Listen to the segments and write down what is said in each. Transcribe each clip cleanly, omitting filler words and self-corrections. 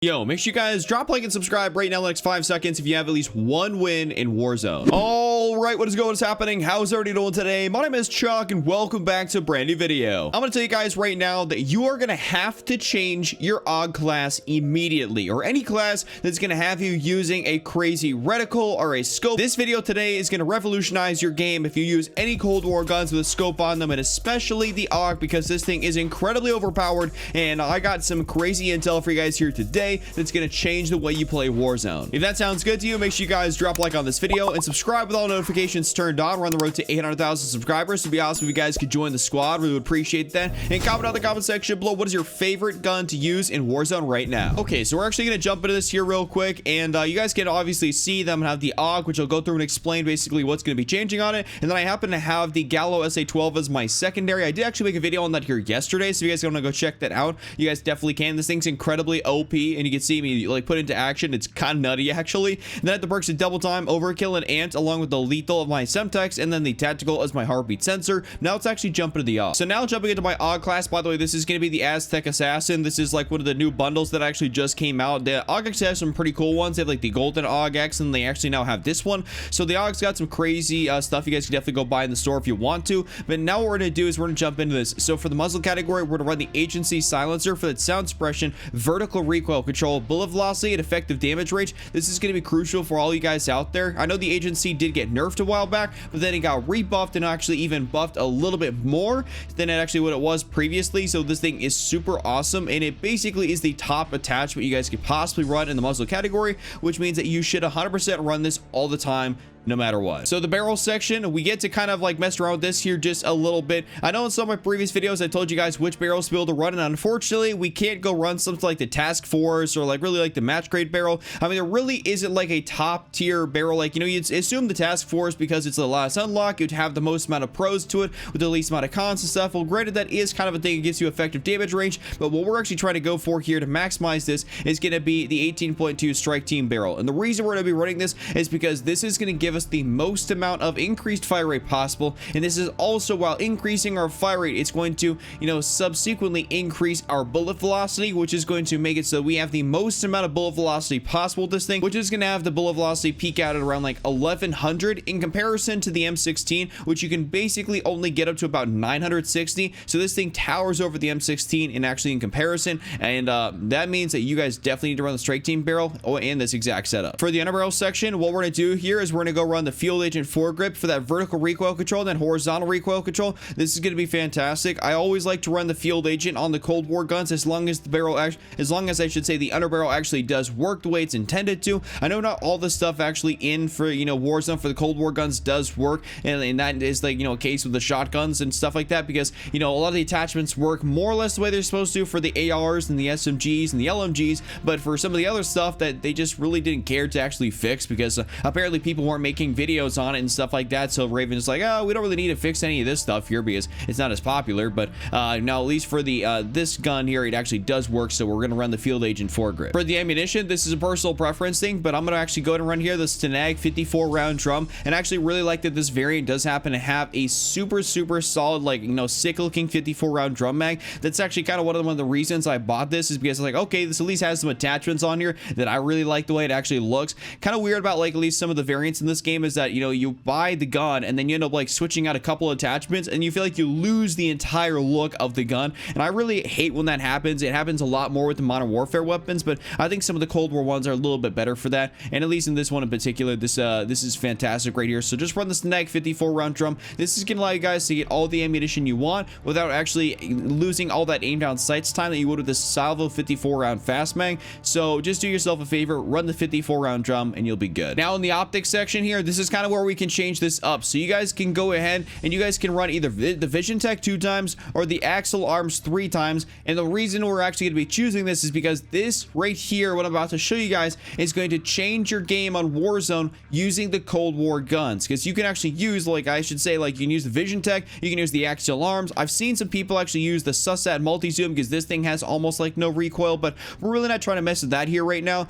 Yo, make sure you guys drop a like and subscribe right now in the next 5 seconds if you have at least one win in Warzone. All right, what is going on? What's happening? How's everybody doing today? My name is Chuck and welcome back to a brand new video. I'm going to tell you guys right now that you are going to have to change your AUG class immediately, or any class that's going to have you using a crazy reticle or a scope. This video today is going to revolutionize your game if you use any Cold War guns with a scope on them, and especially the AUG, because this thing is incredibly overpowered, and I got some crazy intel for you guys here today that's going to change the way you play Warzone. If that sounds good to you, make sure you guys drop a like on this video and subscribe with all notifications turned on. We're on the road to 800,000 subscribers. It'd be awesome if you guys could join the squad. Really would appreciate that. And comment down in the comment section below, what is your favorite gun to use in Warzone right now? Okay, so we're actually going to jump into this here real quick, and you guys can obviously see them have the AUG, which I'll go through and explain basically what's going to be changing on it. And then I happen to have the Gallo SA-12 as my secondary. I did actually make a video on that here yesterday, so if you guys want to go check that out, you guys definitely can. This thing's incredibly OP, and you can see me like put into action. It's kind of nutty actually. And then at the perks of double time, overkill, and ant, along with the lethal of my semtex, and then the tactical as my heartbeat sensor. Now let's actually jump into the AUG. So now jumping into my AUG class, by the way, this is going to be the AZTEC Assassin. This is like one of the new bundles that actually just came out. The AUG X has some pretty cool ones. They have like the golden AUG X, and they actually now have this one. So the AUG's got some crazy stuff you guys can definitely go buy in the store if you want to. But now what we're going to do is we're going to jump into this. So for the muzzle category, we're going to run the agency silencer for that sound suppression, vertical recoil control, bullet velocity, and effective damage range. This is going to be crucial for all you guys out there. I know the agency did get nerfed a while back, but then it got rebuffed and actually even buffed a little bit more than actually what it was previously. So this thing is super awesome, and it basically is the top attachment you guys could possibly run in the muzzle category, which means that you should 100% run this all the time, no matter what. So the barrel section, we get to kind of like mess around with this here just a little bit. I know in some of my previous videos I told you guys which barrels to be able to run, and unfortunately we can't go run something like the task force or like really like the match grade barrel. I mean, there really isn't like a top tier barrel. Like, you know, you'd assume the task force, because it's the last unlock, you'd have the most amount of pros to it with the least amount of cons and stuff. Well, granted, that is kind of a thing. It gives you effective damage range, but what we're actually trying to go for here to maximize this is going to be the 18.2 strike team barrel. And the reason we're going to be running this is because this is going to give us the most amount of increased fire rate possible, and this is also, while increasing our fire rate, it's going to, you know, subsequently increase our bullet velocity, which is going to make it so we have the most amount of bullet velocity possible with this thing, which is going to have the bullet velocity peak out at around like 1100 in comparison to the M16, which you can basically only get up to about 960. So this thing towers over the M16 and actually in comparison, and that means that you guys definitely need to run the strike team barrel and this exact setup. For the underbarrel section, what we're going to do here is we're going to go run the field agent foregrip for that vertical recoil control and then horizontal recoil control. This is going to be fantastic. I always like to run the field agent on the Cold War guns as long as the barrel, as long as I should say the underbarrel actually does work the way it's intended to. I know not all the stuff actually in for, you know, Warzone for the Cold War guns does work, and that is like, you know, a case with the shotguns and stuff like that, because, you know, a lot of the attachments work more or less the way they're supposed to for the ARs and the SMGs and the LMGs, but for some of the other stuff that they just really didn't care to actually fix, because apparently people weren't making videos on it and stuff like that. So Raven's like, oh, we don't really need to fix any of this stuff here because it's not as popular. But now at least for the this gun here, it actually does work. So we're gonna run the field agent foregrip. For the ammunition, this is a personal preference thing, but I'm gonna actually go ahead and run here the Stenag 54 round drum, and actually really like that this variant does happen to have a super solid, like, you know, sick looking 54 round drum mag. That's actually kind of one of the reasons I bought this, is because I was like, okay, this at least has some attachments on here that I really like the way it actually looks. Kind of weird about like at least some of the variants in this game is that, you know, you buy the gun and then you end up like switching out a couple of attachments and you feel like you lose the entire look of the gun, and I really hate when that happens. It happens a lot more with the Modern Warfare weapons, but I think some of the Cold War ones are a little bit better for that, and at least in this one in particular, this is fantastic right here. So just run the Stenag 54 round drum. This is gonna allow you guys to get all the ammunition you want without actually losing all that aim down sights time that you would with the Salvo 54 round fast mag. So just do yourself a favor, run the 54 round drum and you'll be good. Now in the optics section here, this is kind of where we can change this up. So you guys can go ahead and you guys can run either the Vision Tech 2 times or the Axle Arms 3 times. And the reason we're actually going to be choosing this is because this right here, what I'm about to show you guys, is going to change your game on Warzone using the Cold War guns. Because you can actually use, like, I should say, like, you can use the Vision Tech, you can use the Axial Arms. I've seen some people actually use the Sussat Multi-Zoom because this thing has almost like no recoil, but we're really not trying to mess with that here right now.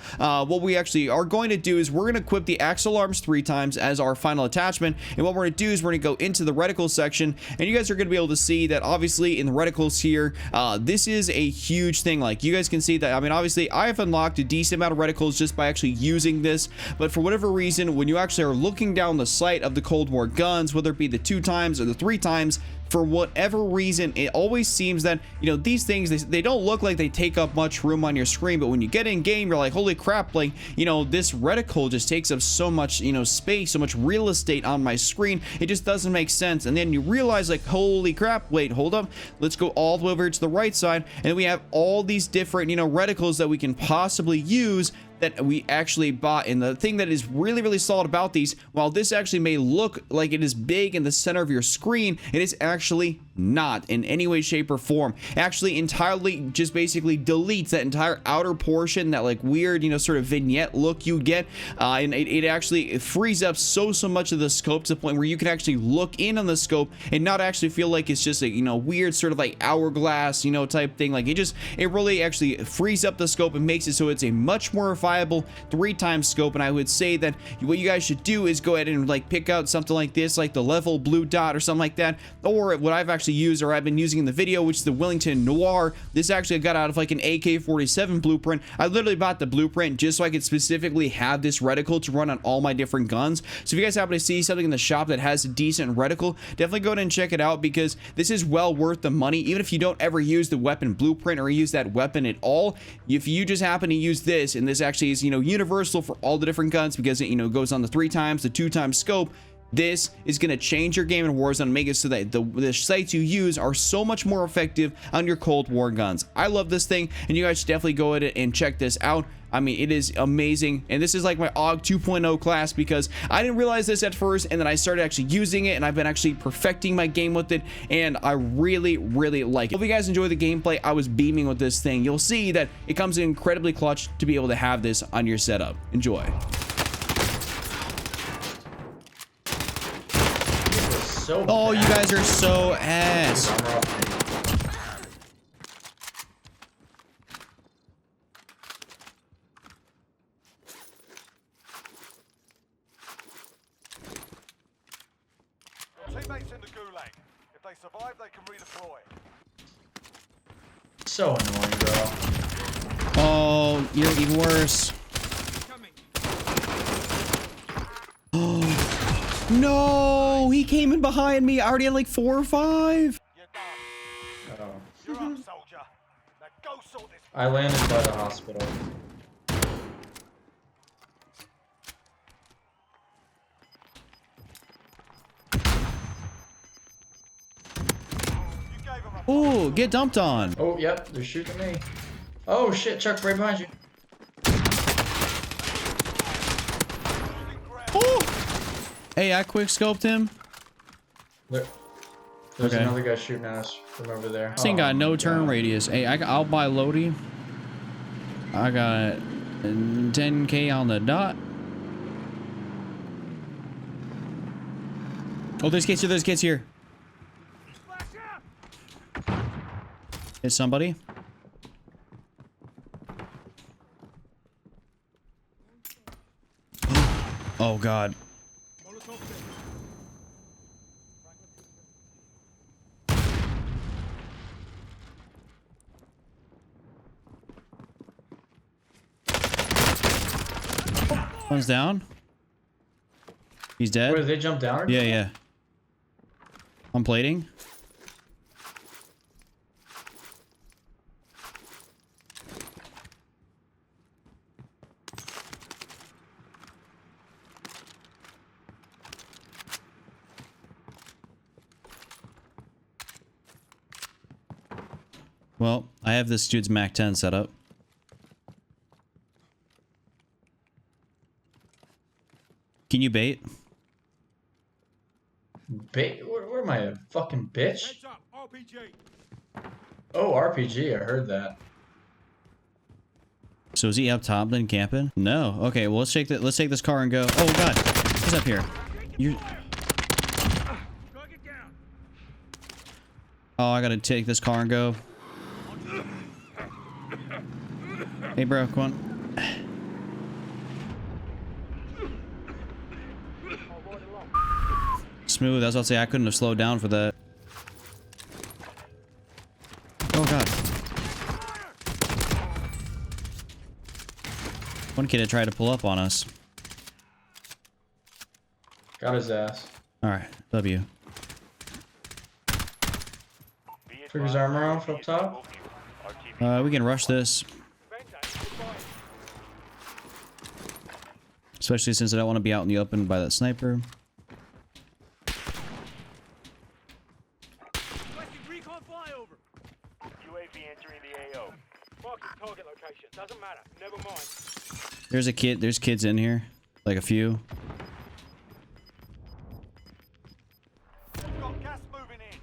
What we actually are going to do is we're going to equip the Axial Arms 3 times as our final attachment. And what we're going to do is we're going to go into the reticle section, and you guys are going to be able to see that obviously in the reticles here, this is a huge thing. Like, you guys can see that, I mean, obviously I've unlocked a decent amount of reticles just by actually using this, but for whatever reason, when you actually are looking down the sight of the Cold War guns, whether it be the 2 times or the 3 times, for whatever reason, it always seems that, you know, these things, they don't look like they take up much room on your screen, but when you get in game, you're like, holy crap, like, you know, this reticle just takes up so much, you know, space, so much real estate on my screen. It just doesn't make sense. And then you realize, like, holy crap, wait, hold up, let's go all the way over to the right side, and we have all these different, you know, reticles that we can possibly use that we actually bought. And the thing that is really, really solid about these, while this actually may look like it is big in the center of your screen, it is actually not in any way, shape, or form. Actually entirely just basically deletes that entire outer portion, that like weird, you know, sort of vignette look you get, and it actually frees up so much of the scope to the point where you can actually look in on the scope and not actually feel like it's just a, you know, weird sort of like hourglass, you know, type thing. Like, it really actually frees up the scope and makes it so it's a much more viable 3x scope. And I would say that what you guys should do is go ahead and like pick out something like this, like the level blue dot or something like that, or what I've actually used, or I've been using in the video, which is the Wellington Noir. This actually got out of like an AK-47 blueprint. I literally bought the blueprint just so I could specifically have this reticle to run on all my different guns. So if you guys happen to see something in the shop that has a decent reticle, definitely go ahead and check it out, because this is well worth the money. Even if you don't ever use the weapon blueprint or use that weapon at all, if you just happen to use this, and this actually is, you know, universal for all the different guns, because it, you know, goes on the 3x, the 2x scope, this is going to change your game in Warzone and make it so that the sights you use are so much more effective on your Cold War guns. I love this thing, and you guys should definitely go ahead and check this out. I mean, it is amazing, and this is like my AUG 2.0 class, because I didn't realize this at first, and then I started actually using it, and I've been actually perfecting my game with it, and I really, really like it. If you guys enjoy the gameplay, I was beaming with this thing. You'll see that it comes in incredibly clutch to be able to have this on your setup. Enjoy. Oh, you guys are so ass. Teammates in the gulag. If they survive, they can redeploy. So annoying, bro. Oh, you're even worse. No, he came in behind me. I already had like 4 or 5. You're done. Oh. You're up, soldier. Now go sort this. I landed by the hospital. You gave him a Oh, get dumped on. Oh, yep, they're shooting me. Oh shit, Chuck, right behind you. Oh. Hey, I quick scoped him. There's Okay. another guy shooting at us from over there. This thing got no my turn God. radius. Hey, I'll buy Lodi. I got 10K on the dot. Oh, there's kids here. There's kids here. Hit somebody. Oh, God. One's down. He's dead. Where did they jump down? Yeah, yeah. I'm plating. Well, I have this dude's MAC 10 set up. Can you bait? Bait? Where am I, a fucking bitch? Oh, RPG, I heard that. So is he up top then camping? No. Okay, well let's take this car and go. Oh God, he's up here. You. Oh, I gotta take this car and go. Hey bro, come on. smooth. That's what I'll say. I couldn't have slowed down for that. Oh god. One kid had tried to pull up on us. Got his ass. Alright, W. Took his armor off up top. We can rush this. Especially since I don't want to be out in the open by that sniper. Recon flyover. UAV entering the AO. Marking target location. Doesn't matter. Never mind. There's a kid. There's kids in here. Like a few. We've got gas moving in.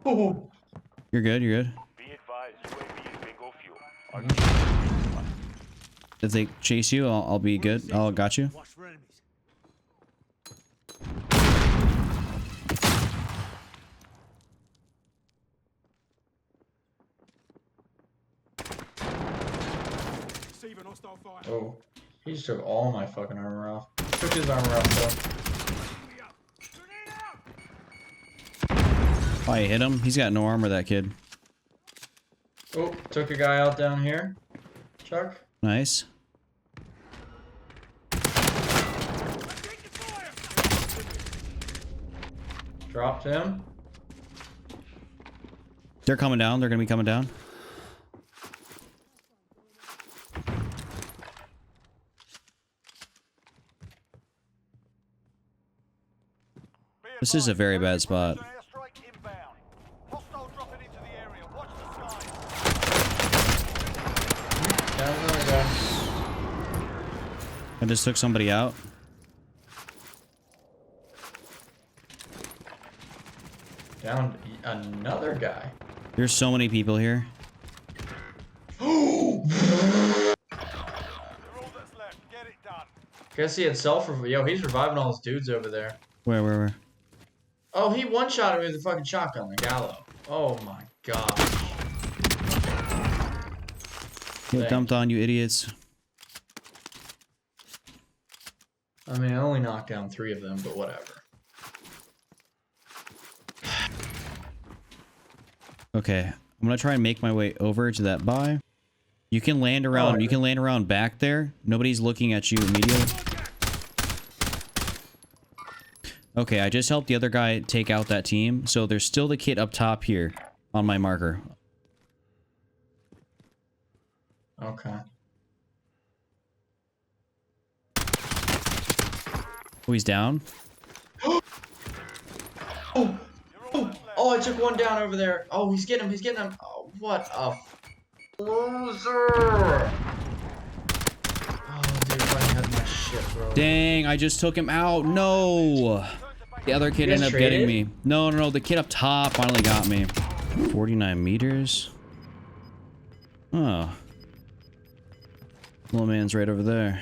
Oh. You're good. You're good. Be advised, UAV is bingo fuel. If they chase you, I'll be good. I'll got you. Watch for enemies. Receiving hostile fire. Oh. He just took all my fucking armor off. Took his armor off though. Oh, I hit him. He's got no armor, that kid. Oh, took a guy out down here. Chuck. Nice. Dropped him. They're coming down. They're gonna be coming down. This is a very bad spot. Down another guy. I just took somebody out. Down another guy. There's so many people here. Guess he had Yo, he's reviving all his dudes over there. Where? Oh, he one-shotted me with a fucking shotgun, the Gallo. Oh my gosh. Get dumped on, you idiots. I mean, I only knocked down 3 of them, but whatever. Okay, I'm gonna try and make my way over to that buy. You can land around. Oh, you can land around back there. Nobody's looking at you immediately. Okay, I just helped the other guy take out that team. So there's still the kid up top here on my marker. Okay. Oh, he's down. Oh, I took one down over there. Oh, he's getting him. He's getting him. Oh, what a loser. Oh, dude, if I had my shit, bro. Dang, I just took him out. No. The other kid ended up getting me. No. The kid up top finally got me. 49 meters. Oh. Little man's right over there.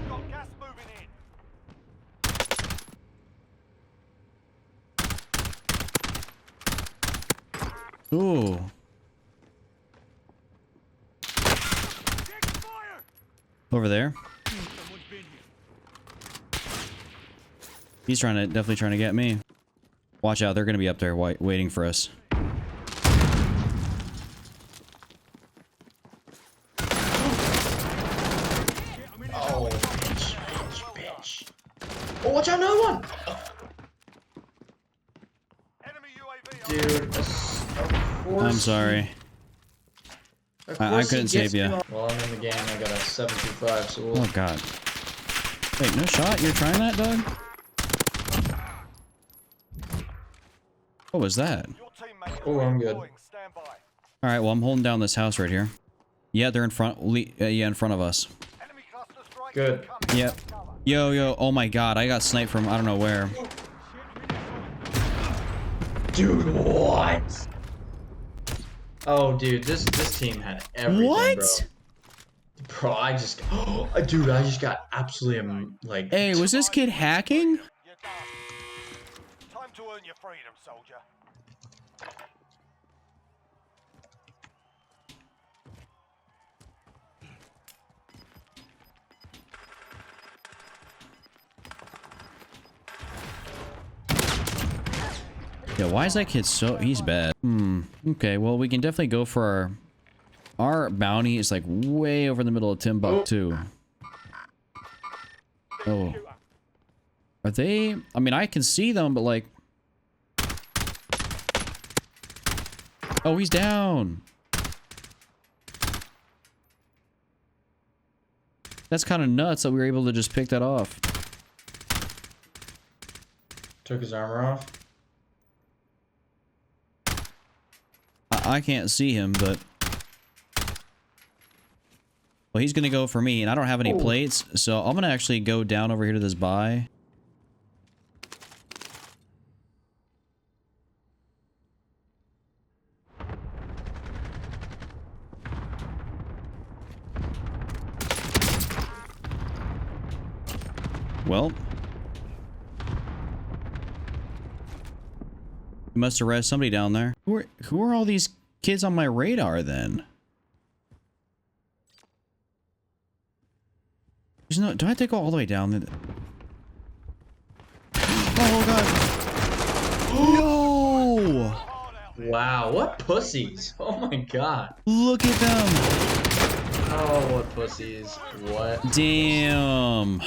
Got gas moving in. Ooh. Over there. He's definitely trying to get me. Watch out, they're gonna be up there waiting for us. Oh, bitch. Oh, watch out, another one. Enemy UAV. Dude, of course. I'm sorry. I couldn't save you. Well, I'm in the game. I got a 725, so we'll... Oh god. Wait, no shot? You're trying that, dog? What was that? Oh, I'm good. Alright, well, I'm holding down this house right here. Yeah, they're in front. Yeah, in front of us. Good. Yep. Yo, oh my god, I got sniped from I don't know where. Dude, what? Oh, dude, this team had everything, What? Bro, I just... dude, I just got absolutely, like... Hey, was this kid hacking? Time to earn your freedom, soldier. Yeah, why is that kid so... He's bad. Okay, well, we can definitely go for our bounty is like way over in the middle of Timbuktu. Oh. Are they... I mean, I can see them, but like... Oh, he's down. That's kind of nuts that we were able to just pick that off. Took his armor off. I can't see him, but... Well, he's gonna go for me, and I don't have any plates, so I'm gonna actually go down over here to this buy. Well, you must arrest somebody down there. Who are all these kids on my radar then? There's no. Do I have to go all the way down there? Oh god! No! Wow, what pussies! Oh my god! Look at them! Oh, what pussies! What? Damn!